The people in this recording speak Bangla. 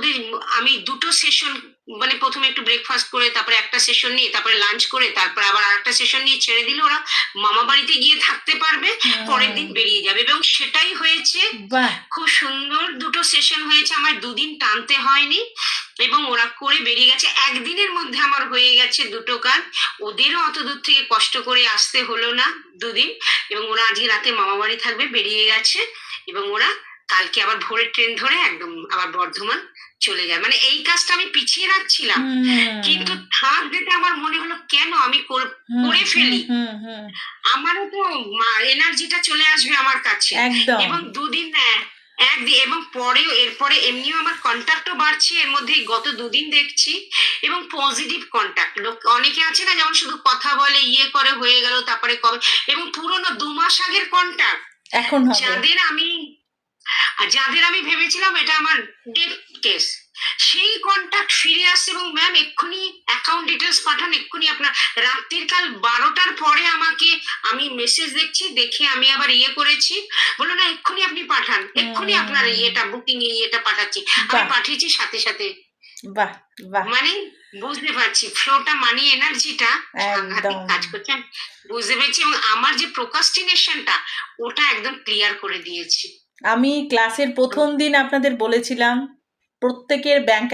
মধ্যে আমি দুটো সেশন, মানে প্রথমে একটু ব্রেকফাস্ট করে তারপরে একটা সেশন নিয়ে তারপরে লাঞ্চ করে তারপরে আবার আরেকটা সেশন নিয়ে ছেড়ে দিলে ওরা মামা বাড়িতে গিয়ে থাকতে পারবে, পরের দিন বেরিয়ে যাবে। এবং সেটাই হয়েছে। বাহ খুব সুন্দর দুটো সেশন হয়েছে, আমার দুদিন টানতে হয়নি এবং ওরা করে বেরিয়ে গেছে। একদিনের মধ্যে আমার হয়ে গেছে দুটো কাজ, ওদেরও অত দূর থেকে কষ্ট করে আসতে হলো না দুদিন। এবং ওরা আজকে রাতে মামা বাড়ি থাকবে, বেরিয়ে গেছে। এবং ওরা কালকে আবার ভোরের ট্রেন ধরে একদম আবার বর্ধমান চলে যায়। মানে এই কাজটা আমি পিছিয়ে রাখছিলাম, কিন্তু থার্সডেতে আমার মনে হলো কেন আমি করে ফেলি, আমারও তো এনার্জিটা চলে আসবে আমার কাছে। একদম এবং দুদিন একদিন এবং পরেও এরপরে এমনিও আমার কন্ট্যাক্টও বাড়ছে এর মধ্যে, গত দুদিন দেখছি। এবং পজিটিভ কন্ট্যাক্ট, লোক অনেকে আছে না যেমন শুধু কথা বলে ইয়ে করে হয়ে গেল তারপরে কবে, এবং পুরোনো 2 মাস আগের কন্ট্যাক্ট এখন হবে যাদের আমি ভেবেছিলাম এটা আমার ডেথ কেস, সেই কন্ট্যাক্ট ফিরে আসছে। এবং ম্যাম এক্ষুনি অ্যাকাউন্ট ডিটেলস পাঠান, এক্ষুনি আপনার রাত্রির কাল 12টার পরে আমাকে, আমি মেসেজ দেখছি, দেখে আমি আবার ইয়ে করেছি, বলো না এক্ষুনি আপনি পাঠান, এক্ষুনি আপনার ইয়েটা বুকিং ইয়েটা পাঠাচ্ছি। আমি বাহ পাঠিয়েছি সাথে সাথে। বাহ বাহ মানে বুঝতে পারছি ফ্লোটা, মানি এনার্জিটা সাংঘাতিক একদম কাজ করছে, আমি বুঝতে পেরেছি। এবং আমার যে প্রোকাস্টিনেশনটা ওটা একদম ক্লিয়ার করে দিয়েছি। আমি ক্লাসের প্রথম দিন আপনাদের বলেছিলাম প্রত্যেকের ব্যাংক